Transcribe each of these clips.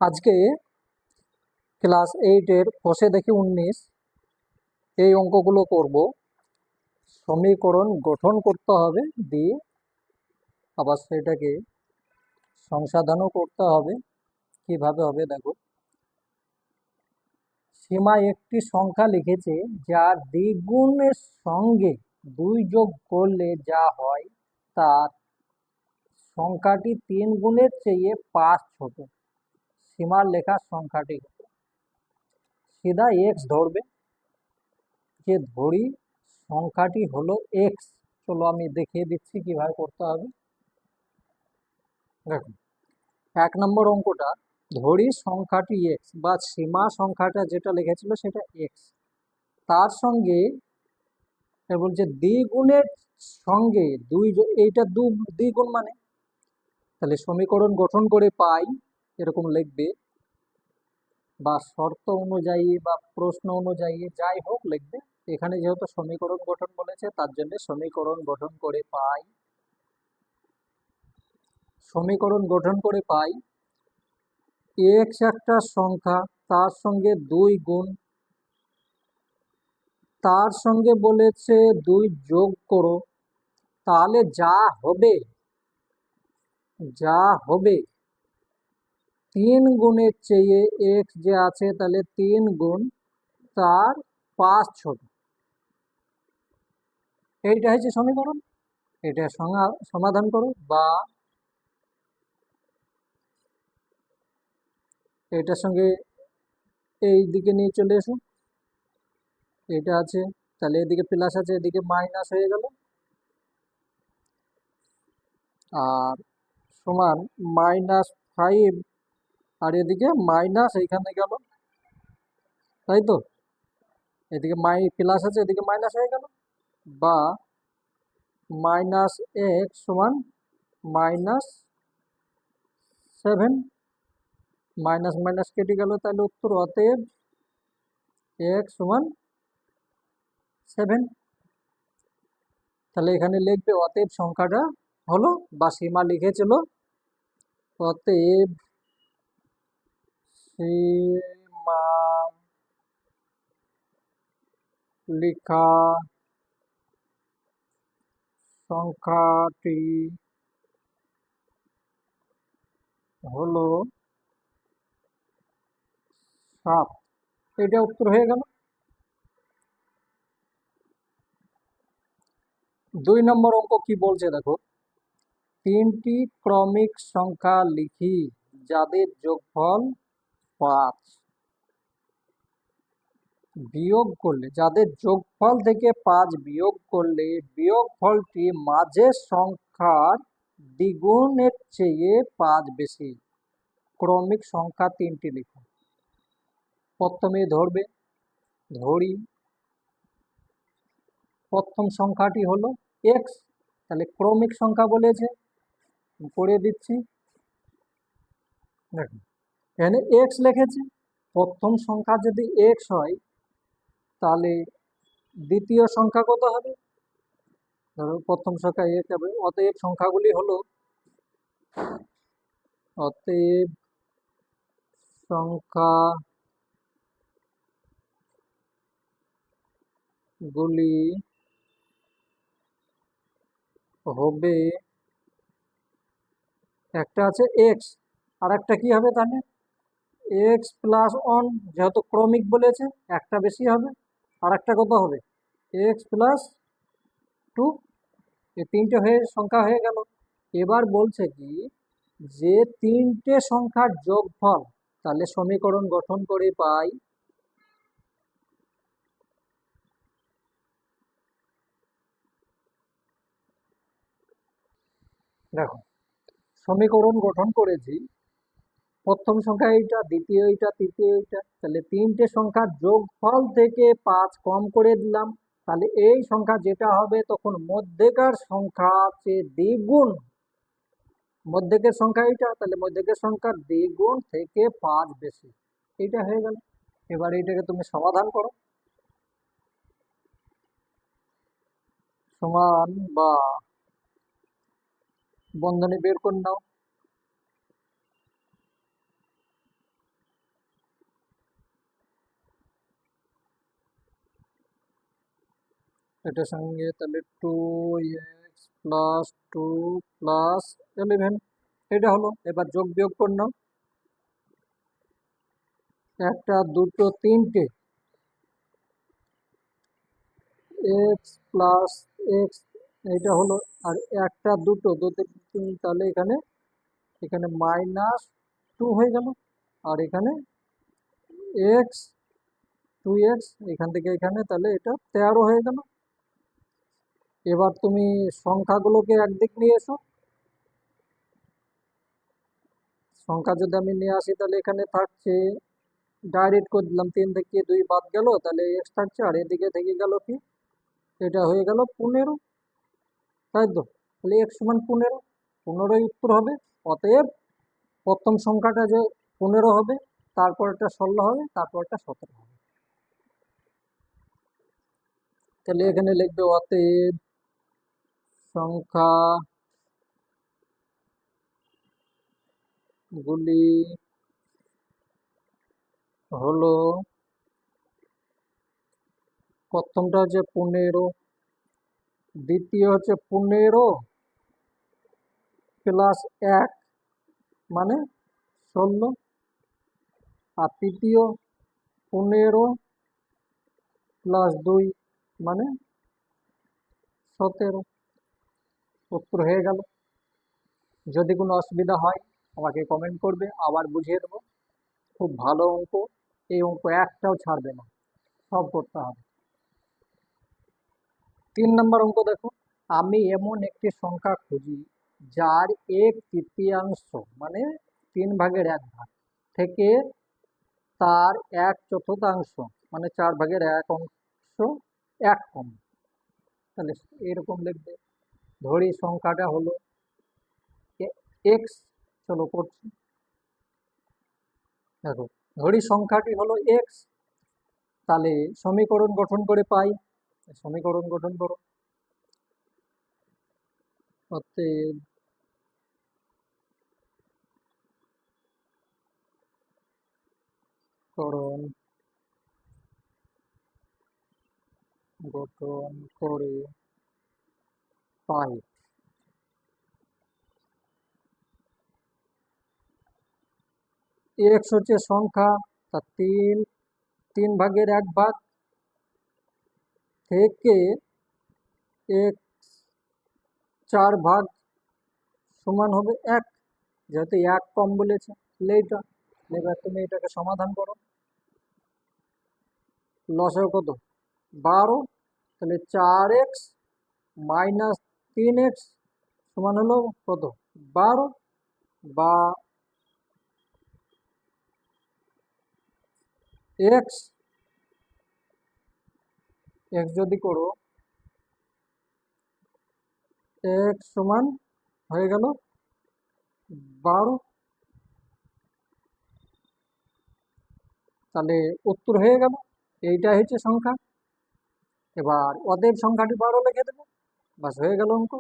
আজকে ক্লাস 8-এর বসে দেখি 19 এই অঙ্কগুলো করব। সমীকরণ গঠন করতে হবে, দিয়ে আবার সেটাকে সংশোধনও করতে হবে। কিভাবে হবে দেখো। সীমা একটি সংখ্যা লিখেছে যার দ্বিগুণের সঙ্গে 2 যোগ করলে যা হয় তার সংখ্যাটি 3 গুণের চেয়ে 5 ছোট। সীমার লেখার সংখ্যাটি হলো, সিধা এক্স ধরবে, যে ধরি সংখ্যাটি হলো এক্স। চলো আমি দেখিয়ে দিচ্ছি কিভাবে করতে হবে। দেখো, 1 নম্বর অঙ্কটা, ধরি সংখ্যাটি এক্স বা সীমা সংখ্যাটা যেটা লিখেছিল সেটা এক্স, তার সঙ্গে বলছে দ্বিগুণের সঙ্গে এইটা দ্বিগুণ, মানে তাহলে সমীকরণ গঠন করে পাই এরকম লিখবে, বা শর্ত অনুযায়ী বা প্রশ্ন অনুযায়ী যাই হোক লিখবে। এখানে যেহেতু সমীকরণ গঠন বলেছে তার জন্য সমীকরণ গঠন করে পাই, সমীকরণ গঠন করে পাই এক্স একটা সংখ্যা, তার সঙ্গে 2 গুণ, তার সঙ্গে বলেছে 2 যোগ করো, তাহলে যা হবে 3 গুণের চেয়ে এক্স যে আছে তাহলে 3 গুণ তার 5 ছোট। এইটা হচ্ছে সমীকরণ। এটা সমাধান করো, বা এটার সঙ্গে এই দিকে নিয়ে চলে এসো। এটা আছে, তাহলে এদিকে প্লাস আছে, এদিকে মাইনাস হয়ে গেল, আর সমান -5, আর এদিকে মাইনাস এইখানে গেল, তাই তো। এদিকে প্লাস আছে, এদিকে মাইনাস হয়ে গেল, বা -x সমান -7, মাইনাস মাইনাস কেটে গেল, তাহলে উত্তর অতএব x সমান 7। তাহলে এখানে লিখবে অতএব সংখ্যাটা হলো, বা সীমা লিখেছিল, অতএব সীমা লিখা সংখ্যাটি হলো 7। এটা উত্তর হয়ে গেল। 2 নম্বর অঙ্ক কি বলছে দেখো, 3টি ক্রমিক সংখ্যা লিখি যাদের যোগফল 5, বিয়োগ করলে যাদের যোগফল থেকে 5 বিয়োগ করলে বিয়োগফলটি মাঝের সংখ্যার দ্বিগুণের চেয়ে 5 বেশি। ক্রমিক সংখ্যা 3টি লিখো। প্রথমে ধরবে, ধরি প্রথম সংখ্যাটি হলো এক্স, তাহলে ক্রমিক সংখ্যা বলেছে, করে দিচ্ছি। দেখুন, এখানে এক্স লিখেছে, প্রথম সংখ্যা যদি এক্স হয় তাহলে দ্বিতীয় সংখ্যা কত হবে? ধরো প্রথম সংখ্যা এক হবে, অতএব সংখ্যাগুলি হলো, অতএব সংখ্যাগুলি হবে, একটা আছে এক্স, আর একটা কি হবে তাহলে x+1, যেহেতু ক্রমিক বলেছে একটা বেশি হবে, আর একটা কত হবে x+2। এই 3টে সংখ্যা হয়ে গেল। এবার বলছে কি, যে 3টে সংখ্যার যোগফল, তাহলে সমীকরণ গঠন করে পাই, দেখো সমীকরণ গঠন করেছি, প্রথম সংখ্যা এইটা, দ্বিতীয় এইটা, তৃতীয় এইটা, তাহলে 3টে সংখ্যার যোগফল থেকে 5 কম করে দিলাম, তাহলে এই সংখ্যা যেটা হবে তখন মধ্যেকার সংখ্যা চেয়ে দ্বিগুণ, মধ্যেকের সংখ্যা এইটা, তাহলে মধ্যেকের সংখ্যার দ্বিগুণ থেকে 5 বেশি। এইটা হয়ে গেল। এবার এইটাকে তুমি সমাধান করো, সমান বা বন্ধনী বের করে নাও। এটার সঙ্গে তাহলে 2x+2+11 এটা হলো। এবার যোগ বিয়োগ করে নাও, একটা দুটো তিনটে x+x এটা হলো, আর একটা দুটো দুটো তিন, তাহলে এখানে এখানে -2 হয়ে গেল, আর এখানে x 2x এখান থেকে এখানে, তাহলে এটা 13 হয়ে গেল। এবার তুমি সংখ্যাগুলোকে একদিক নিয়ে এসো, সংখ্যা যদি আমি নিয়ে আসি তাহলে এখানে থাকছে, ডাইরেক্ট করে দিলাম, 3 থেকে 2 বাদ গেল, তাহলে এক্স থাকছে, আর এদিকে থেকে গেল কি, এটা হয়ে গেল 15, তাই তো? তাহলে এক্স সমান 15, 15ই উত্তর হবে। অতএব প্রথম সংখ্যাটা যে 15 হবে, তারপরটা 16 হবে, তারপরটা 17 হবে। তাহলে এখানে লিখবে অতএব সংখ্যাগুলি হলো, প্রথমটা হচ্ছে 15, দ্বিতীয় হচ্ছে 15+1 মানে 16, আর তৃতীয় 15+2 মানে 17। উত্তর হয়ে গেল। যদি কোনো অসুবিধা হয় আমাকে কমেন্ট করবে, আবার বুঝিয়ে দেবো। খুব ভালো অঙ্ক, এই অঙ্ক একটাও ছাড়বে না, সব করতে হবে। 3 নম্বর অঙ্ক দেখো, আমি এমন একটি সংখ্যা খুঁজি যার 1/3 মানে 3/1 থেকে তার 1/4 মানে 4/1 অংশ 1 কম। তাহলে এরকম লিখবে, ধরি সংখ্যাটা হলো এক্স। চলো করছি, দেখো ধরি সংখ্যাটি হলো এক্স, তাহলে সমীকরণ গঠন করে পাই, সমীকরণ গঠন করো। অতএব করণ গঠন করে পাই, এক্স হচ্ছে সংখ্যা, তা 3/1 থেকে এক্স 4 সমান হবে 1, যেহেতু 1 কম বলেছে। এইটা এবার তুমি এটাকে সমাধান করো, লসাগু কত 12, তাহলে 4x - 3x সমান হলো কত 12, বা এক্স এক্স যদি করো, এক্স সমান হয়ে গেল 12, তাহলে উত্তর হয়ে গেল। এইটাই হচ্ছে সংখ্যা। এবার ওদের সংখ্যাটি 12 লিখে দেবো, বাস হয়ে গেল অঙ্ক।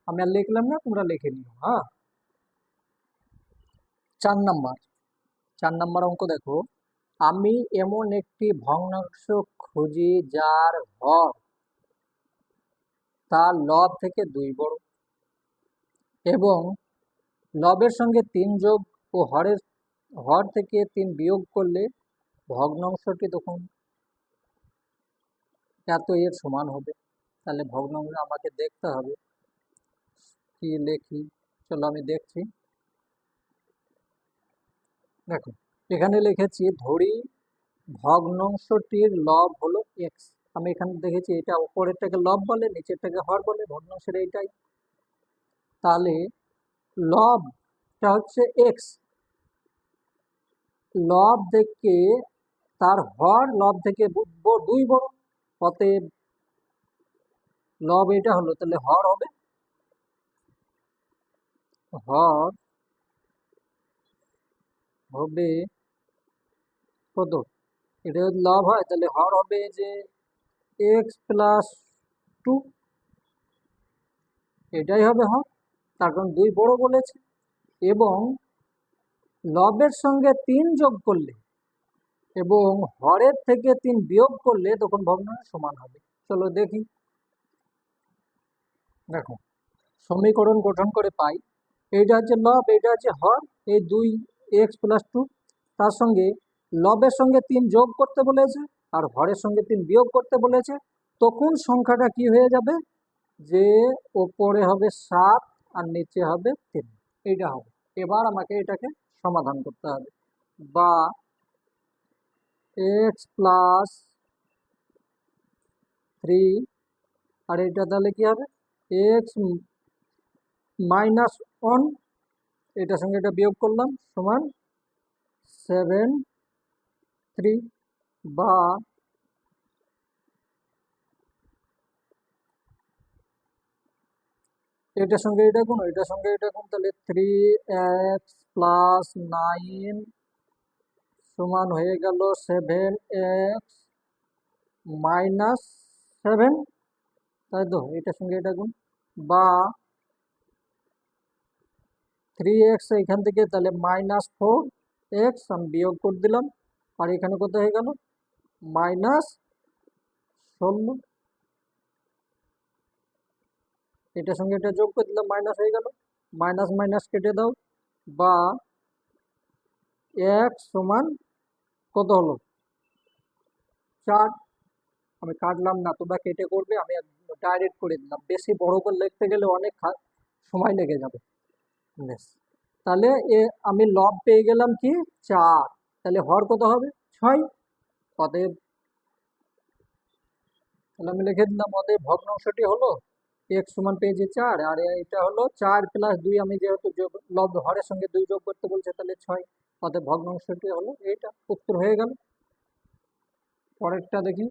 আমি আর লিখলাম না, তোমরা লিখে নিও। হ্যাঁ, 4 নম্বর অঙ্ক দেখো, আমি এমন একটি ভগ্নাংশ খুঁজি যার হর তার লব থেকে 2 বড়, এবং লবের সঙ্গে 3 যোগ ও হর থেকে 3 বিয়োগ করলে ভগ্নাংশটি তখন এত এর সমান হবে। তাহলে ভগ্নাংশ আমাকে দেখতে হবে, কি লেখি, চলো আমি দেখছি। দেখো এখানে লিখেছি, ধরি ভগ্নাংশটির লব হলো এক্স। আমি এখানে দেখেছি এটা উপরেরটাকে লব বলে, নিচেরটাকে হর বলে, ভগ্নাংশের এইটাই। তাহলে লবটা হচ্ছে এক্স, লব থেকে তার হর লব থেকে 2 বড়, অতএব লব এটা হলো, তাহলে হর হবে, হর হবে কত, এটা যদি লব হয় তাহলে হর হবে যে x+2, এটাই হবে হর, তার কারণ 2 বড় বলেছে। এবং লবের সঙ্গে 3 যোগ করলে এবং হরের থেকে 3 বিয়োগ করলে তখন ভগ্নাংশ সমান হবে। চলো দেখি। দেখো, সমীকরণ গঠন করে পাই, এইটা হচ্ছে লব, এইটা হচ্ছে হর, এই 2x+2, তার সঙ্গে লবের সঙ্গে 3 যোগ করতে বলেছে আর হরের সঙ্গে 3 বিয়োগ করতে বলেছে। তখন সংখ্যাটা কি হয়ে যাবে, যে ওপরে হবে 7 আর নিচে হবে 3, এইটা হবে। এবার আমাকে এটাকে সমাধান করতে হবে, বা x+3, আর এটা তাহলে কি হবে, x-1, এটার সঙ্গে এটা বিয়োগ করলাম সমান 7, 3, বা এটার সঙ্গে এটা গুণ, এটার সঙ্গে এটা গুণ, তাহলে 3x+9 সমান হয়ে গেল 7x-7, তাই তো, এটার সঙ্গে এটা গুণ, বা 3x এখান থেকে তাহলে -4x আমি বিয়োগ করে দিলাম, আর এখানে কত হয়ে গেল, -16, এটার সঙ্গে এটা যোগ করে দিলাম, মাইনাস হয়ে গেল, মাইনাস মাইনাস কেটে দাও, বা x সমান কত হলো, 4। আমি কাটলাম না, তোমরা কেটে করবে, আমি ডাইরেক্ট করে দিলাম, বেশি বড় করে লিখতে গেলে অনেক সময় লেগে যাবে। বেশ, তাহলে আমি লব পেয়ে গেলাম কি 4, তাহলে হর কত হবে 6, অতএব, তাহলে আমি লিখে দিলাম অতএব ভগ্নাংশটি হলো x সমান পেয়েছি 4, আর এটা হলো 4+2, আমি যেহেতু লব হরের সঙ্গে 2 যোগ করতে বলছে তাহলে 6, অতএব ভগ্নাংশটি হলো এইটা, উত্তর হয়ে গেল। পরেরটা দেখি।